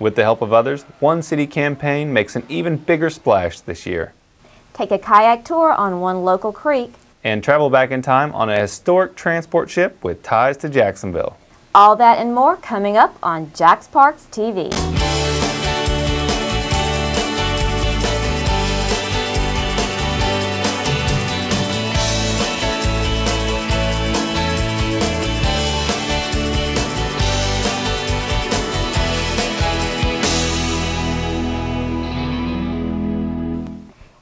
With the help of others, one city campaign makes an even bigger splash this year. Take a kayak tour on one local creek. And travel back in time on a historic transport ship with ties to Jacksonville. All that and more coming up on JaxParks TV.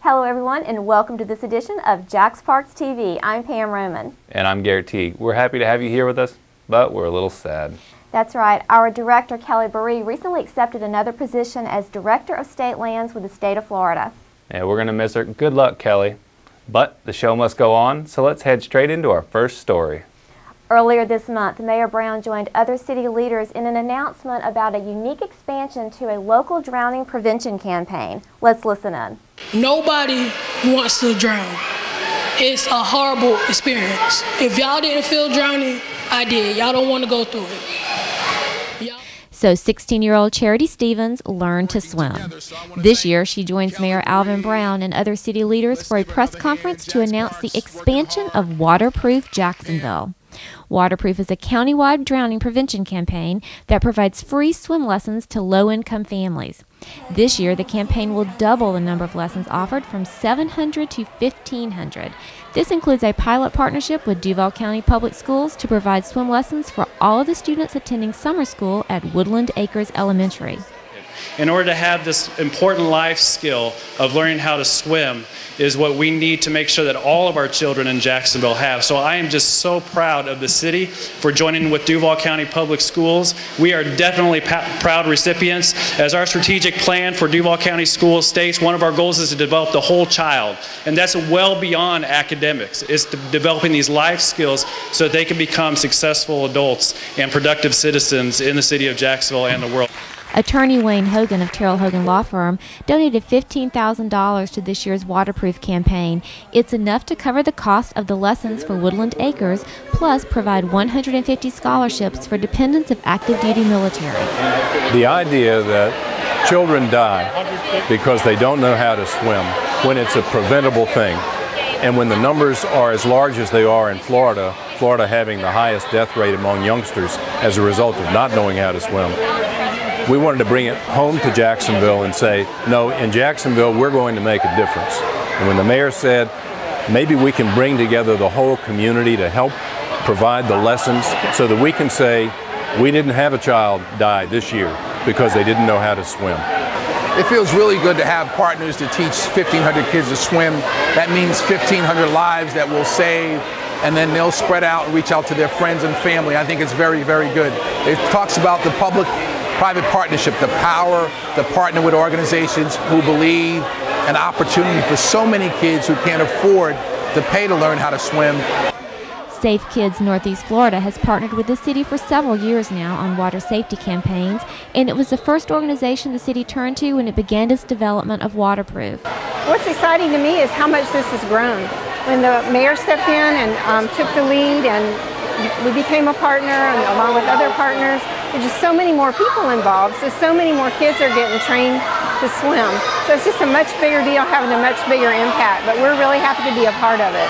Hello everyone and welcome to this edition of JaxParks TV. I'm Pam Roman. And I'm Garrett Teague. We're happy to have you here with us, but we're a little sad. That's right. Our director, Kelly Baree, recently accepted another position as Director of State Lands with the state of Florida. Yeah, we're going to miss her. Good luck, Kelly. But the show must go on, so let's head straight into our first story. Earlier this month, Mayor Brown joined other city leaders in an announcement about a unique expansion to a local drowning prevention campaign. Let's listen in. Nobody wants to drown. It's a horrible experience. If y'all didn't feel drowning, I did. Y'all don't want to go through it. So 16-year-old Charity Stevens learned to swim. This year, she joins Mayor Alvin Brown and other city leaders for a press conference to announce the expansion of Waterproof Jacksonville. Waterproof is a countywide drowning prevention campaign that provides free swim lessons to low-income families. This year, the campaign will double the number of lessons offered from 700 to 1,500. This includes a pilot partnership with Duval County Public Schools to provide swim lessons for all of the students attending summer school at Woodland Acres Elementary. In order to have this important life skill of learning how to swim is what we need to make sure that all of our children in Jacksonville have. So I am just so proud of the city for joining with Duval County Public Schools. We are definitely proud recipients. As our strategic plan for Duval County Schools states, one of our goals is to develop the whole child. And that's well beyond academics. It's developing these life skills so that they can become successful adults and productive citizens in the city of Jacksonville and the world. Attorney Wayne Hogan of Terrell Hogan Law Firm donated $15,000 to this year's Waterproof campaign. It's enough to cover the cost of the lessons for Woodland Acres, plus provide 150 scholarships for dependents of active duty military. The idea that children die because they don't know how to swim when it's a preventable thing, and when the numbers are as large as they are in Florida, Florida having the highest death rate among youngsters as a result of not knowing how to swim, we wanted to bring it home to Jacksonville and say, no, in Jacksonville, we're going to make a difference. And when the mayor said, maybe we can bring together the whole community to help provide the lessons so that we can say, we didn't have a child die this year because they didn't know how to swim. It feels really good to have partners to teach 1,500 kids to swim. That means 1,500 lives that we'll save, and then they'll spread out and reach out to their friends and family. I think it's very, very good. It talks about the public-private partnership, the power to partner with organizations who believe an opportunity for so many kids who can't afford to pay to learn how to swim. Safe Kids Northeast Florida has partnered with the city for several years now on water safety campaigns, and it was the first organization the city turned to when it began its development of Waterproof. What's exciting to me is how much this has grown. When the mayor stepped in and took the lead and we became a partner, and along with other partners, there's just so many more people involved, so many more kids are getting trained to swim. So it's just a much bigger deal, having a much bigger impact, but we're really happy to be a part of it.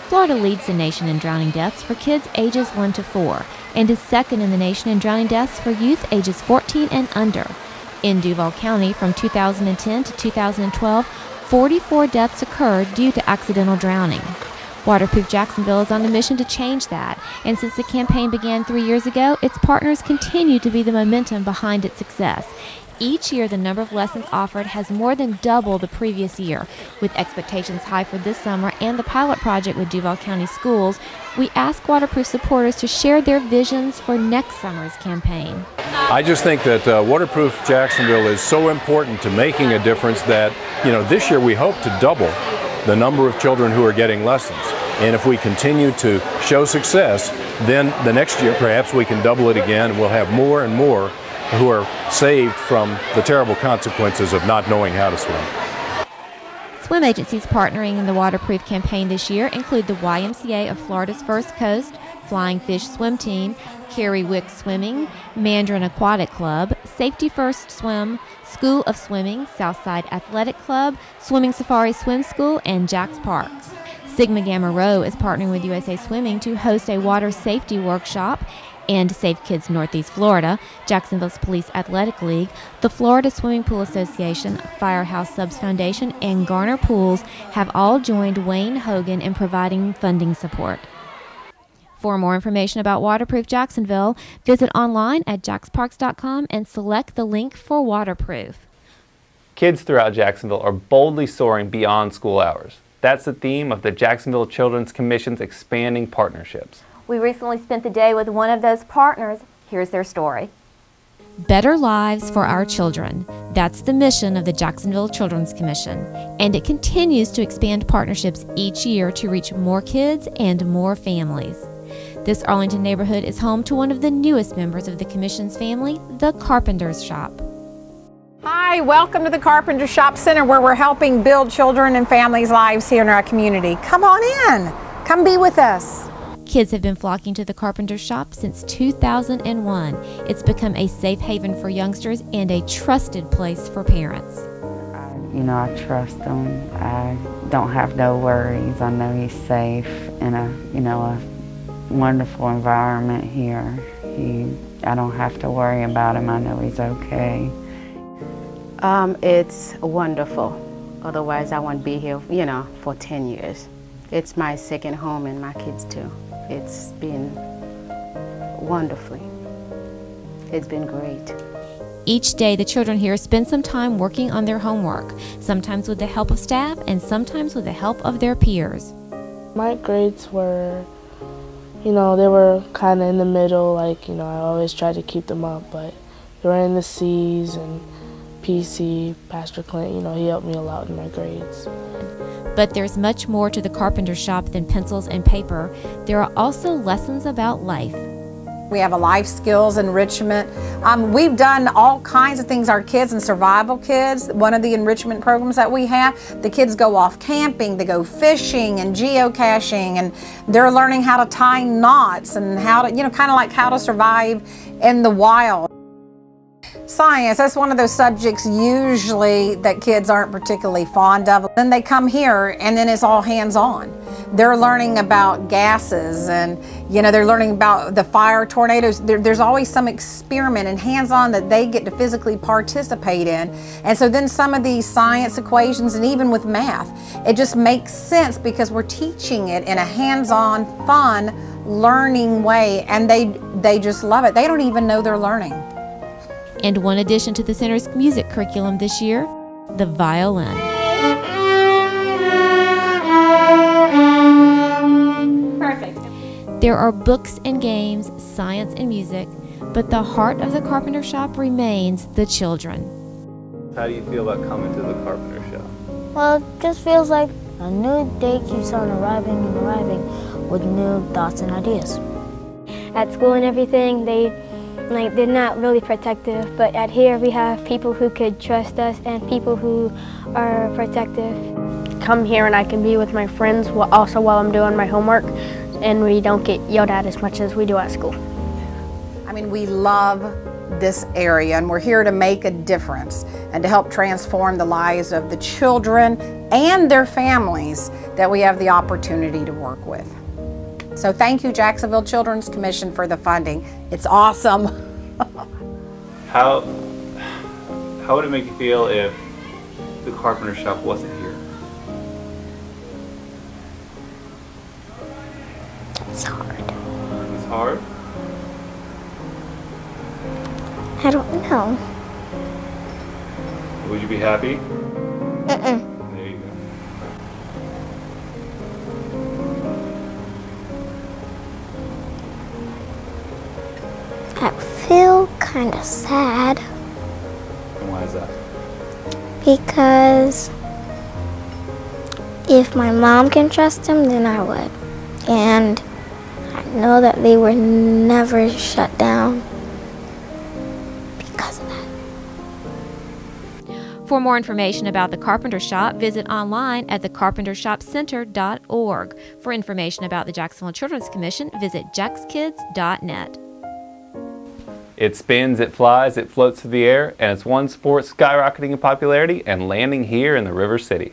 Florida leads the nation in drowning deaths for kids ages 1 to 4 and is second in the nation in drowning deaths for youth ages 14 and under. In Duval County, from 2010 to 2012, 44 deaths occurred due to accidental drowning. Waterproof Jacksonville is on a mission to change that, and since the campaign began 3 years ago, its partners continue to be the momentum behind its success. Each year, the number of lessons offered has more than doubled the previous year. With expectations high for this summer and the pilot project with Duval County Schools, we ask Waterproof supporters to share their visions for next summer's campaign. I just think that Waterproof Jacksonville is so important to making a difference that, this year we hope to double the number of children who are getting lessons. And if we continue to show success, then the next year perhaps we can double it again, and we'll have more and more who are saved from the terrible consequences of not knowing how to swim. Swim agencies partnering in the Waterproof campaign this year include the YMCA of Florida's First Coast, Flying Fish Swim Team, Carrie Wick Swimming, Mandarin Aquatic Club, Safety First Swim, School of Swimming, Southside Athletic Club, Swimming Safari Swim School, and JaxParks. Sigma Gamma Rho is partnering with USA Swimming to host a water safety workshop, and Safe Kids Northeast Florida, Jacksonville's Police Athletic League, the Florida Swimming Pool Association, Firehouse Subs Foundation, and Garner Pools have all joined Wayne Hogan in providing funding support. For more information about Waterproof Jacksonville, visit online at JaxParks.com and select the link for Waterproof. Kids throughout Jacksonville are boldly soaring beyond school hours. That's the theme of the Jacksonville Children's Commission's expanding partnerships. We recently spent the day with one of those partners. Here's their story. Better lives for our children. That's the mission of the Jacksonville Children's Commission, and it continues to expand partnerships each year to reach more kids and more families. This Arlington neighborhood is home to one of the newest members of the Commission's family, the Carpenter's Shop. Hi, welcome to the Carpenter Shop Center, where we're helping build children and families' lives here in our community. Come on in. Come be with us. Kids have been flocking to the Carpenter Shop since 2001. It's become a safe haven for youngsters and a trusted place for parents. I trust him. I don't have no worries. I know he's safe in a wonderful environment here. I don't have to worry about him. I know he's okay. It's wonderful. Otherwise, I wouldn't be here, for 10 years. It's my second home, and my kids too. It's been wonderfully. It's been great. Each day, the children here spend some time working on their homework, sometimes with the help of staff and sometimes with the help of their peers. My grades were, they were kind of in the middle, I always tried to keep them up, but they were in the C's, and PC, Pastor Clint, he helped me a lot in my grades. But there's much more to the Carpenter Shop than pencils and paper. There are also lessons about life. We have a life skills enrichment. We've done all kinds of things. Our kids and survival kids, one of the enrichment programs that we have, the kids go off camping, they go fishing and geocaching, and they're learning how to tie knots and how to, kind of like how to survive in the wild. Science, that's one of those subjects usually that kids aren't particularly fond of. Then they come here and then it's all hands-on. They're learning about gases and, they're learning about the fire, tornadoes. There's always some experiment and hands-on that they get to physically participate in. And so then some of these science equations and even with math, it just makes sense because we're teaching it in a hands-on, fun, learning way, and they just love it. They don't even know they're learning. And one addition to the center's music curriculum this year, the violin. Perfect. There are books and games, science and music, but the heart of the Carpenter Shop remains the children. How do you feel about coming to the Carpenter Shop? Well, it just feels like a new day keeps on arriving and arriving with new thoughts and ideas. At school and everything, they're not really protective, but at here we have people who could trust us and people who are protective. Come here and I can be with my friends also while I'm doing my homework, and we don't get yelled at as much as we do at school. We love this area, and we're here to make a difference and to help transform the lives of the children and their families that we have the opportunity to work with. So thank you, Jacksonville Children's Commission, for the funding. It's awesome. How would it make you feel if the Carpenter Shop wasn't here? It's hard. It's hard? I don't know. Would you be happy? Mm-mm. There you go. I feel kind of sad. And why is that? Because if my mom can trust him, then I would. And I know that they were never shut down because of that. For more information about the Carpenter Shop, visit online at thecarpentershopcenter.org. For information about the Jacksonville Children's Commission, visit jaxkids.net. It spins, it flies, it floats through the air, and it's one sport skyrocketing in popularity and landing here in the River City.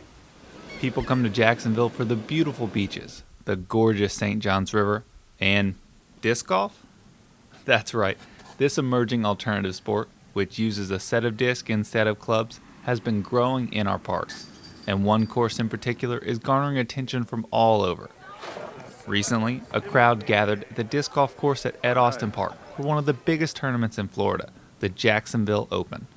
People come to Jacksonville for the beautiful beaches, the gorgeous St. Johns River, and disc golf? That's right. This emerging alternative sport, which uses a set of discs instead of clubs, has been growing in our parks, and one course in particular is garnering attention from all over. Recently, a crowd gathered at the disc golf course at Ed Austin Park for one of the biggest tournaments in Florida, the Jacksonville Open.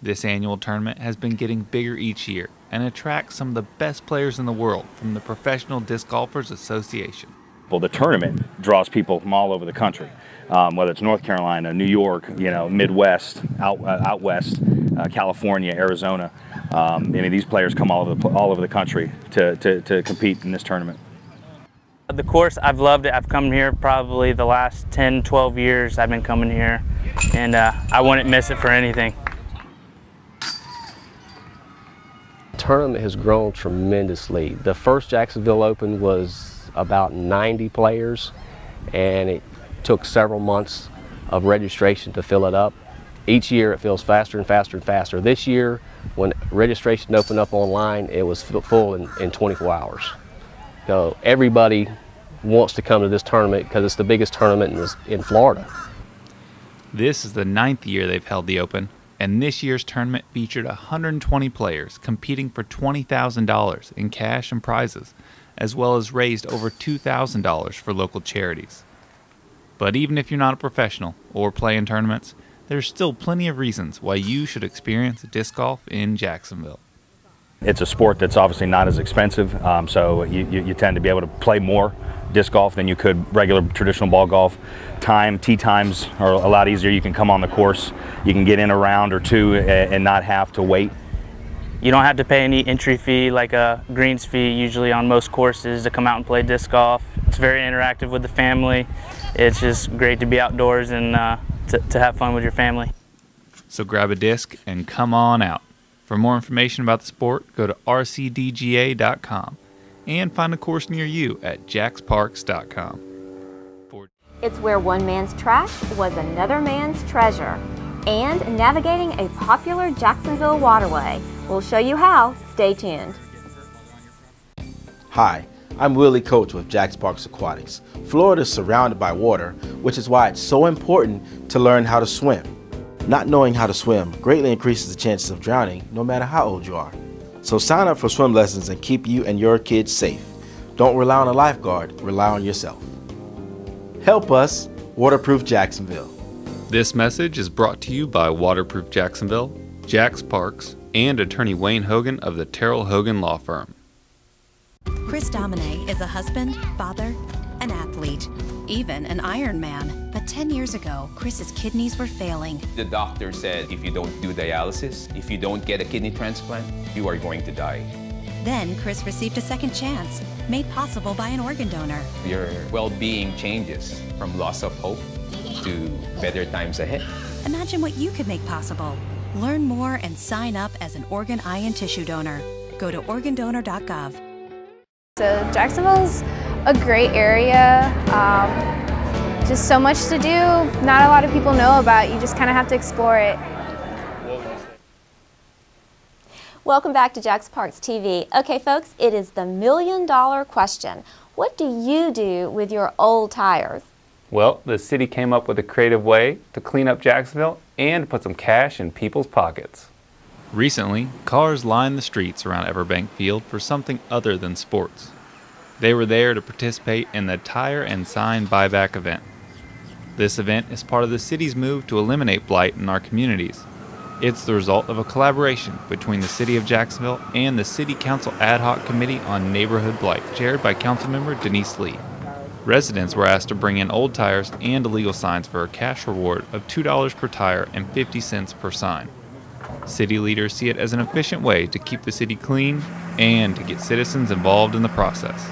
This annual tournament has been getting bigger each year and attracts some of the best players in the world from the Professional Disc Golfers Association. Well, the tournament draws people from all over the country, whether it's North Carolina, New York, Midwest, out west, California, Arizona. These players come all over the country to compete in this tournament. The course, I've loved it. I've come here probably the last 10, 12 years I've been coming here, and I wouldn't miss it for anything. The tournament has grown tremendously. The first Jacksonville Open was about 90 players, and it took several months of registration to fill it up. Each year it fills faster and faster and faster. This year, when registration opened up online, it was full in 24 hours. So everybody wants to come to this tournament because it's the biggest tournament in Florida. This is the 9th year they've held the Open, and this year's tournament featured 120 players competing for $20,000 in cash and prizes, as well as raised over $2,000 for local charities. But even if you're not a professional or play in tournaments, there's still plenty of reasons why you should experience disc golf in Jacksonville. It's a sport that's obviously not as expensive, so you tend to be able to play more disc golf than you could regular traditional ball golf. Tee times are a lot easier. You can come on the course, you can get in a round or two and not have to wait. You don't have to pay any entry fee like a greens fee usually on most courses to come out and play disc golf. It's very interactive with the family. It's just great to be outdoors and to have fun with your family. So grab a disc and come on out. For more information about the sport, go to rcdga.com and find a course near you at JaxParks.com. It's where one man's trash was another man's treasure. And navigating a popular Jacksonville waterway. We'll show you how. Stay tuned. Hi, I'm Willie Coates with JaxParks Aquatics. Florida is surrounded by water, which is why it's so important to learn how to swim. Not knowing how to swim greatly increases the chances of drowning no matter how old you are. So sign up for swim lessons and keep you and your kids safe. Don't rely on a lifeguard, rely on yourself. Help us waterproof Jacksonville. This message is brought to you by Waterproof Jacksonville, JaxParks, and attorney Wayne Hogan of the Terrell Hogan Law Firm. Chris Domine is a husband, father, an athlete, even an Ironman. But 10 years ago, Chris's kidneys were failing. The doctor said if you don't do dialysis, if you don't get a kidney transplant, you are going to die. Then Chris received a second chance, made possible by an organ donor. Your well-being changes from loss of hope to better times ahead. Imagine what you could make possible. Learn more and sign up as an organ, eye, and tissue donor. Go to organdonor.gov. So Jacksonville's a great area. Just so much to do. Not a lot of people know about. You just kind of have to explore it. Welcome back to JaxParks TV. Okay, folks, it is the $1 million question. What do you do with your old tires? Well, the city came up with a creative way to clean up Jacksonville and put some cash in people's pockets. Recently, cars lined the streets around Everbank Field for something other than sports. They were there to participate in the Tire and Sign Buyback event. This event is part of the city's move to eliminate blight in our communities. It's the result of a collaboration between the City of Jacksonville and the City Council Ad Hoc Committee on Neighborhood Blight, chaired by Councilmember Denise Lee. Residents were asked to bring in old tires and illegal signs for a cash reward of $2 per tire and 50 cents per sign. City leaders see it as an efficient way to keep the city clean and to get citizens involved in the process.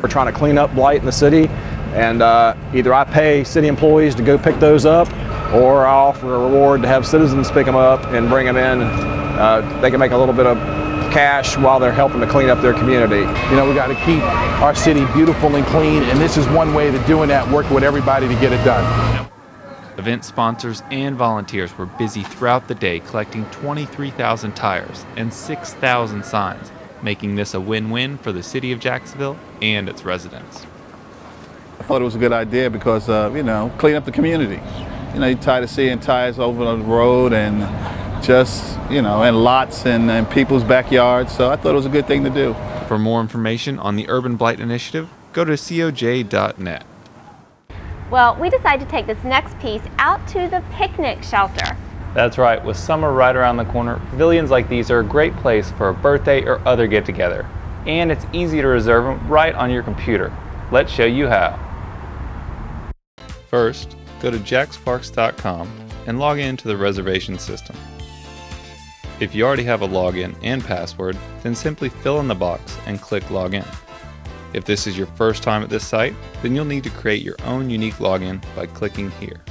We're trying to clean up blight in the city, and either I pay city employees to go pick those up, or I offer a reward to have citizens pick them up and bring them in. They can make a little bit of cash while they're helping to clean up their community. You know, we got to keep our city beautiful and clean, and this is one way to doing that, work with everybody to get it done. Event sponsors and volunteers were busy throughout the day collecting 23,000 tires and 6,000 signs, making this a win-win for the city of Jacksonville and its residents. I thought it was a good idea because, clean up the community. You're tired of seeing tires over on the road and just, in lots and people's backyards, so I thought it was a good thing to do. For more information on the Urban Blight Initiative, go to coj.net. Well, we decided to take this next piece out to the picnic shelter. That's right, with summer right around the corner, pavilions like these are a great place for a birthday or other get-together. And it's easy to reserve them right on your computer. Let's show you how. First, go to JaxParks.com and log into the reservation system. If you already have a login and password, then simply fill in the box and click Login. If this is your first time at this site, then you'll need to create your own unique login by clicking here.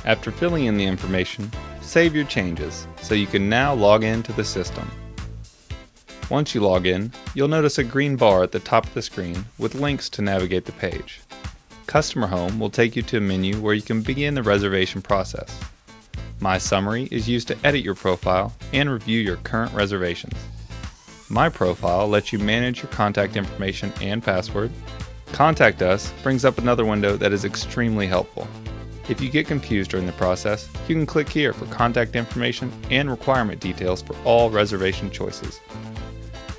After filling in the information, save your changes so you can now log into the system. Once you log in, you'll notice a green bar at the top of the screen with links to navigate the page. Customer Home will take you to a menu where you can begin the reservation process. My Summary is used to edit your profile and review your current reservations. My Profile lets you manage your contact information and password. Contact Us brings up another window that is extremely helpful. If you get confused during the process, you can click here for contact information and requirement details for all reservation choices.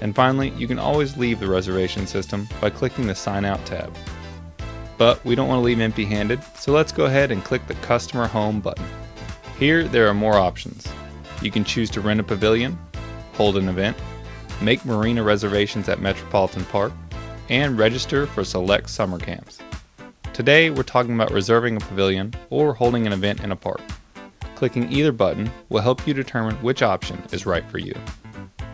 And finally, you can always leave the reservation system by clicking the Sign Out tab. But we don't want to leave empty-handed, so let's go ahead and click the Customer Home button. Here, there are more options. You can choose to rent a pavilion, hold an event, make marina reservations at Metropolitan Park, and register for select summer camps. Today, we're talking about reserving a pavilion or holding an event in a park. Clicking either button will help you determine which option is right for you.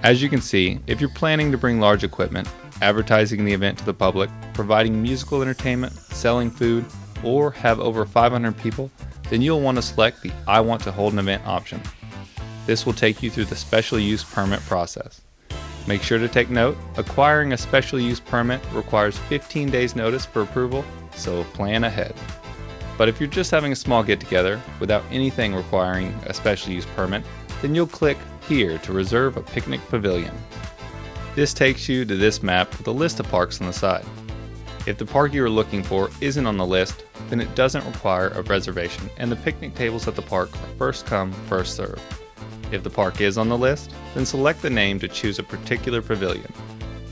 As you can see, if you're planning to bring large equipment, advertising the event to the public, providing musical entertainment, selling food, or have over 500 people, then you'll want to select the I want to hold an event option. This will take you through the special use permit process. Make sure to take note, acquiring a special use permit requires 15 days notice for approval, so plan ahead. But if you're just having a small get-together without anything requiring a special use permit, then you'll click here to reserve a picnic pavilion. This takes you to this map with a list of parks on the side. If the park you are looking for isn't on the list, then it doesn't require a reservation and the picnic tables at the park are first come, first served. If the park is on the list, then select the name to choose a particular pavilion.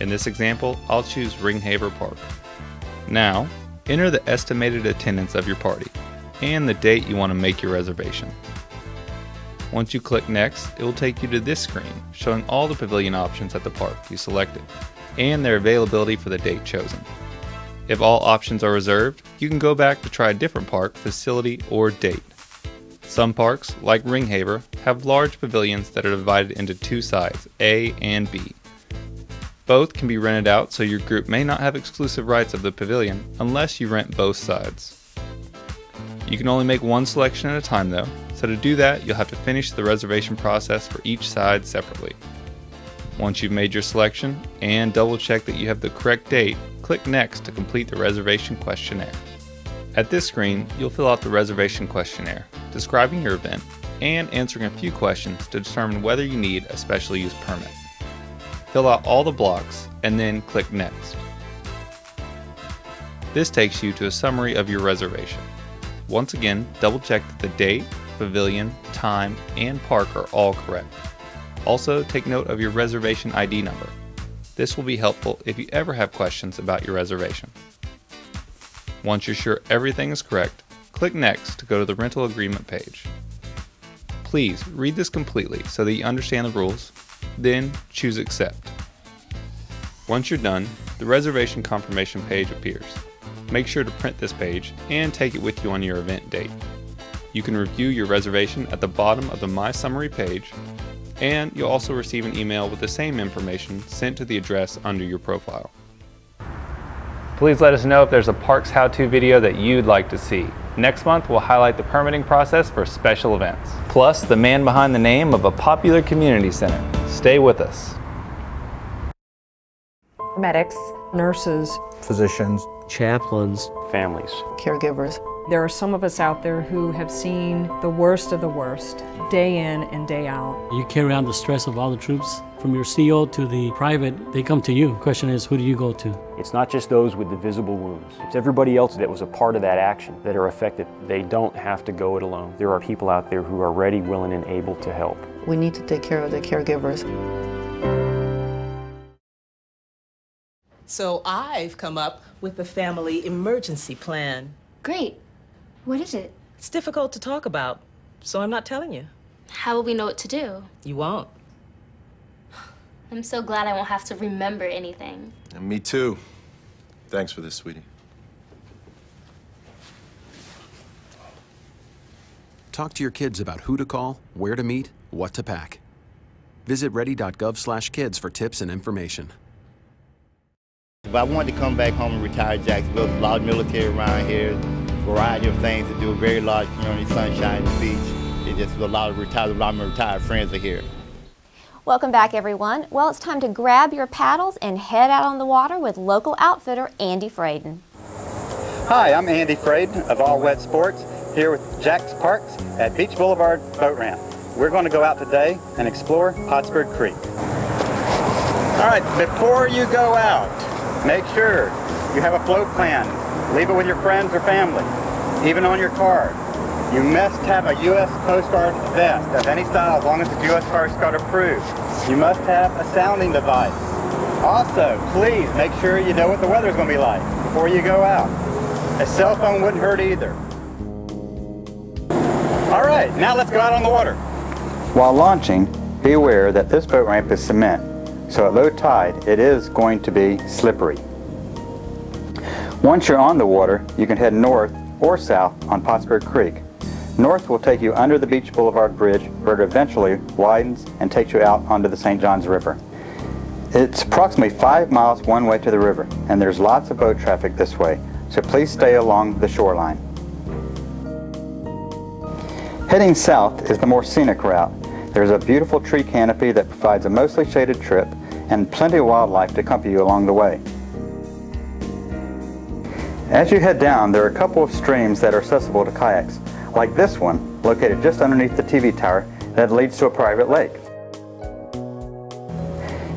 In this example, I'll choose Ringhaver Park. Now, enter the estimated attendance of your party and the date you want to make your reservation. Once you click Next, it will take you to this screen showing all the pavilion options at the park you selected and their availability for the date chosen. If all options are reserved, you can go back to try a different park, facility, or date. Some parks, like Ringhaver, have large pavilions that are divided into two sides, A and B. Both can be rented out, so your group may not have exclusive rights of the pavilion unless you rent both sides. You can only make one selection at a time though, so to do that you'll have to finish the reservation process for each side separately. Once you've made your selection and double check that you have the correct date, click Next to complete the reservation questionnaire. At this screen, you'll fill out the reservation questionnaire, describing your event and answering a few questions to determine whether you need a special use permit. Fill out all the blocks and then click Next. This takes you to a summary of your reservation. Once again, double check that the date, pavilion, time, and park are all correct. Also, take note of your reservation ID number. This will be helpful if you ever have questions about your reservation. Once you're sure everything is correct, click Next to go to the rental agreement page. Please read this completely so that you understand the rules, then choose Accept. Once you're done, the reservation confirmation page appears. Make sure to print this page and take it with you on your event date. You can review your reservation at the bottom of the My Summary page, and you'll also receive an email with the same information sent to the address under your profile. Please let us know if there's a Parks how-to video that you'd like to see. Next month, we'll highlight the permitting process for special events, plus the man behind the name of a popular community center. Stay with us. Medics, nurses, physicians, chaplains, families, caregivers, There are some of us out there who have seen the worst of the worst, day in and day out. You carry on the stress of all the troops. From your CO to the private, they come to you. The question is, who do you go to? It's not just those with the visible wounds. It's everybody else that was a part of that action that are affected. They don't have to go it alone. There are people out there who are ready, willing, and able to help. We need to take care of the caregivers. So I've come up with a family emergency plan. Great. What is it? It's difficult to talk about, so I'm not telling you. How will we know what to do? You won't. I'm so glad I won't have to remember anything. And me too. Thanks for this, sweetie. Talk to your kids about who to call, where to meet, what to pack. Visit ready.gov/kids for tips and information. If I wanted to come back home and retire Jacksonville, there's a lot of military around here, a variety of things to do, a very large community, sunshine, the beach. It's just a lot of my retired friends are here. Welcome back, everyone. Well, it's time to grab your paddles and head out on the water with local outfitter Andy Fraden. Hi, I'm Andy Fraden of All Wet Sports, here with JaxParks at Beach Boulevard Boat Ramp. We're going to go out today and explore Pottsburg Creek. All right, before you go out, make sure you have a float plan. Leave it with your friends or family, even on your card. You must have a U.S. Coast Guard vest of any style as long as it's U.S. Coast Guard approved. You must have a sounding device. Also, please make sure you know what the weather's going to be like before you go out. A cell phone wouldn't hurt either. All right, now let's go out on the water. While launching, be aware that this boat ramp is cement, so at low tide it is going to be slippery. Once you're on the water, you can head north or south on Pottsburg Creek. North will take you under the Beach Boulevard Bridge, where it eventually widens and takes you out onto the St. Johns River. It's approximately 5 miles one way to the river, and there's lots of boat traffic this way, so please stay along the shoreline. Heading south is the more scenic route. There's a beautiful tree canopy that provides a mostly shaded trip and plenty of wildlife to accompany you along the way. As you head down, there are a couple of streams that are accessible to kayaks, like this one, located just underneath the TV tower that leads to a private lake.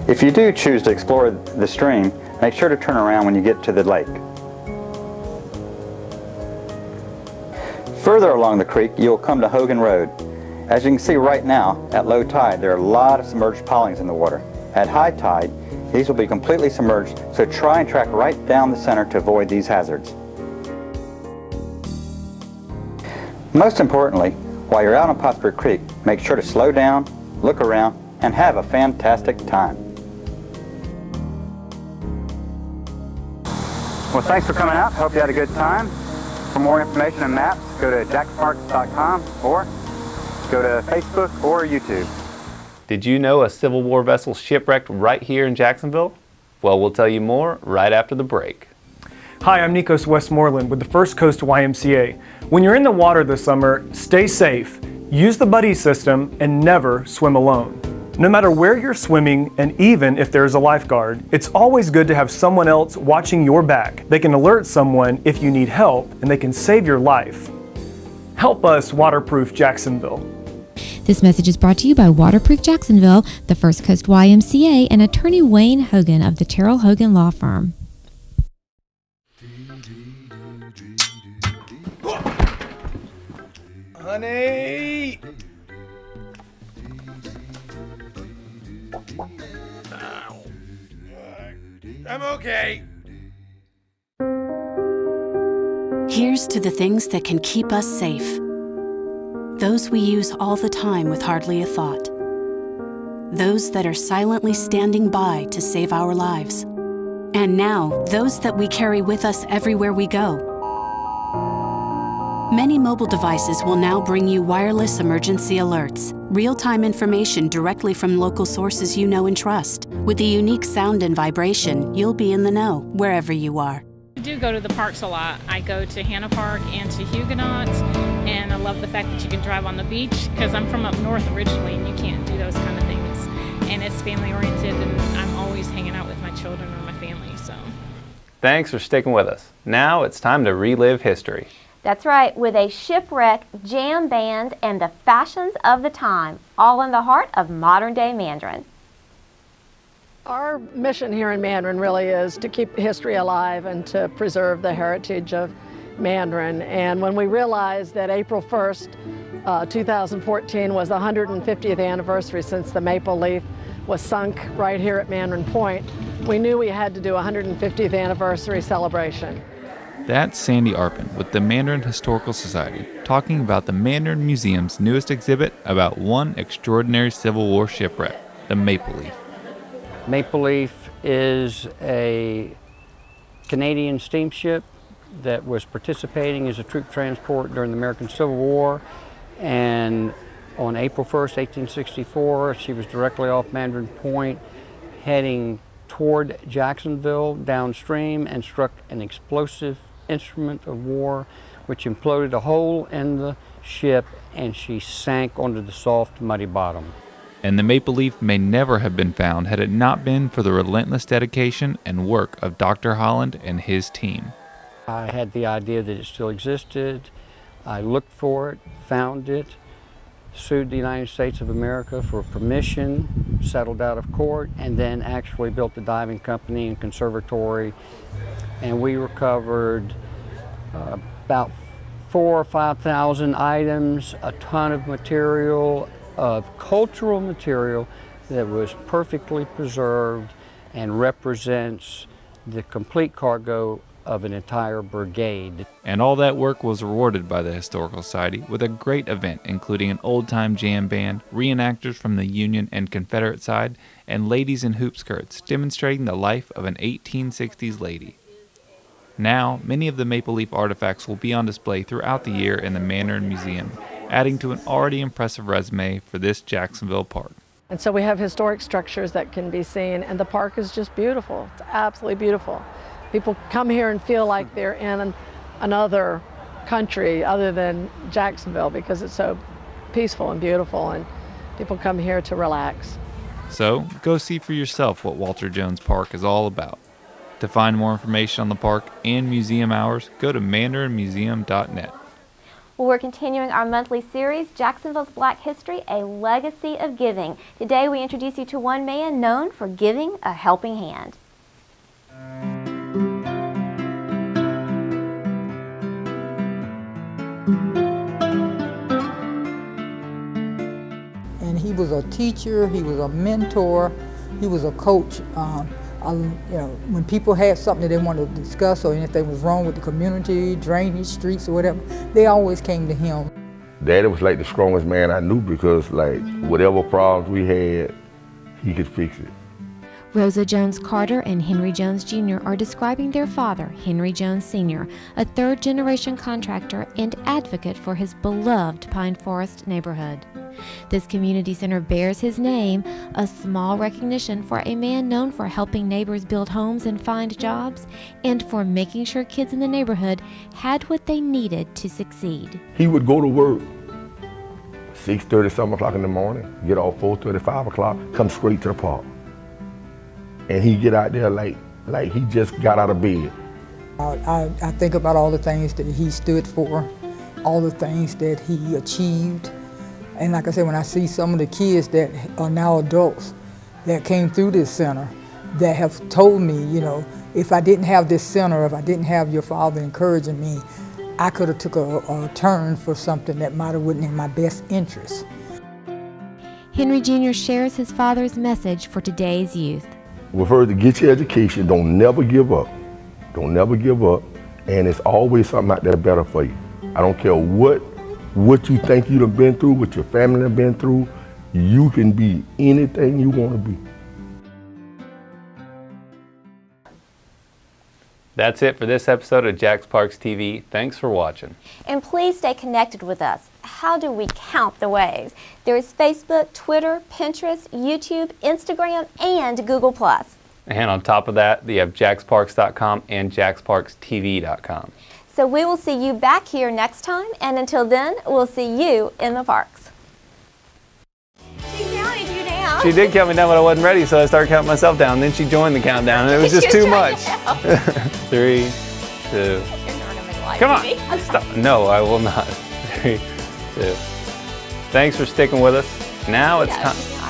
If you do choose to explore the stream, make sure to turn around when you get to the lake. Further along the creek, you'll come to Hogan Road. As you can see right now, at low tide, there are a lot of submerged pilings in the water. At high tide, these will be completely submerged, so try and track right down the center to avoid these hazards. Most importantly, while you're out on Pottsburg Creek, make sure to slow down, look around, and have a fantastic time. Well, thanks for coming out. Hope you had a good time. For more information and maps, go to JaxParks.com or go to Facebook or YouTube. Did you know a Civil War vessel shipwrecked right here in Jacksonville? Well, we'll tell you more right after the break. Hi, I'm Nikos Westmoreland with the First Coast YMCA. When you're in the water this summer, stay safe, use the buddy system, and never swim alone. No matter where you're swimming, and even if there's a lifeguard, it's always good to have someone else watching your back. They can alert someone if you need help, and they can save your life. Help us waterproof Jacksonville. This message is brought to you by Waterproof Jacksonville, the First Coast YMCA, and attorney Wayne Hogan of the Terrell Hogan Law Firm. Honey! I'm okay. Here's to the things that can keep us safe. Those we use all the time with hardly a thought. Those that are silently standing by to save our lives. And now, those that we carry with us everywhere we go. Many mobile devices will now bring you wireless emergency alerts, real-time information directly from local sources you know and trust. With the unique sound and vibration, you'll be in the know, wherever you are. I do go to the parks a lot. I go to Hannah Park and to Huguenot, and I love the fact that you can drive on the beach, because I'm from up north originally, and you can't do those kind of things. And it's family-oriented, and I'm always hanging out with my children or my family, so. Thanks for sticking with us. Now it's time to relive history. That's right, with a shipwreck, jam bands, and the fashions of the time, all in the heart of modern-day Mandarin. Our mission here in Mandarin really is to keep history alive and to preserve the heritage of Mandarin. And when we realized that April 1st, 2014 was the 150th anniversary since the Maple Leaf was sunk right here at Mandarin Point, we knew we had to do a 150th anniversary celebration. That's Sandy Arpin with the Mandarin Historical Society talking about the Mandarin Museum's newest exhibit about one extraordinary Civil War shipwreck, the Maple Leaf. Maple Leaf is a Canadian steamship that was participating as a troop transport during the American Civil War, and on April 1st, 1864, she was directly off Mandarin Point heading toward Jacksonville downstream and struck an explosive instrument of war which imploded a hole in the ship, and she sank onto the soft, muddy bottom. And the Maple Leaf may never have been found had it not been for the relentless dedication and work of Dr. Holland and his team. I had the idea that it still existed. I looked for it, found it, sued the United States of America for permission, settled out of court, and then actually built a diving company and conservatory. And we recovered about 4,000 or 5,000 items, a ton of material, of cultural material that was perfectly preserved and represents the complete cargo of an entire brigade. And all that work was rewarded by the Historical Society with a great event including an old-time jam band, reenactors from the Union and Confederate side, and ladies in hoop skirts demonstrating the life of an 1860s lady. Now, many of the Maple Leaf artifacts will be on display throughout the year in the Mandarin Museum, adding to an already impressive resume for this Jacksonville park. And so we have historic structures that can be seen, and the park is just beautiful. It's absolutely beautiful. People come here and feel like they're in another country other than Jacksonville because it's so peaceful and beautiful, and people come here to relax. So, go see for yourself what Walter Jones Park is all about. To find more information on the park and museum hours, go to mandarinmuseum.net. Well, we're continuing our monthly series, Jacksonville's Black History, a Legacy of Giving. Today we introduce you to one man known for giving a helping hand. And he was a teacher, he was a mentor, he was a coach. You know, when people had something that they wanted to discuss or anything was wrong with the community, drainage, streets or whatever, they always came to him. Daddy was like the strongest man I knew because like whatever problems we had, he could fix it. Rosa Jones Carter and Henry Jones Jr. are describing their father, Henry Jones Sr., a third-generation contractor and advocate for his beloved Pine Forest neighborhood. This community center bears his name, a small recognition for a man known for helping neighbors build homes and find jobs, and for making sure kids in the neighborhood had what they needed to succeed. He would go to work 6:30, 7 o'clock in the morning, get off 4:30, 5 o'clock, come straight to the park. And he get out there like he just got out of bed. I think about all the things that he stood for, all the things that he achieved. And like I said, when I see some of the kids that are now adults that came through this center that have told me, you know, if I didn't have this center, if I didn't have your father encouraging me, I could have took a turn for something that might have wasn't in my best interest. Henry Jr. shares his father's message for today's youth. Refer to get your education, don't never give up. Don't never give up, and it's always something out there better for you. I don't care what you think you've been through, what your family have been through, you can be anything you want to be. That's it for this episode of JaxParks TV. Thanks for watching. And please stay connected with us. How do we count the ways? There is Facebook, Twitter, Pinterest, YouTube, Instagram, and Google+. And on top of that, you have JaxParks.com and JaxParksTV.com. So we will see you back here next time, and until then, we'll see you in the parks. She counted you down. She did count me down, but I wasn't ready, so I started counting myself down. Then she joined the countdown, and it was just too much. 3, 2. Come on. Stop. No, I will not. 3, 2. Thanks for sticking with us. Now it's time.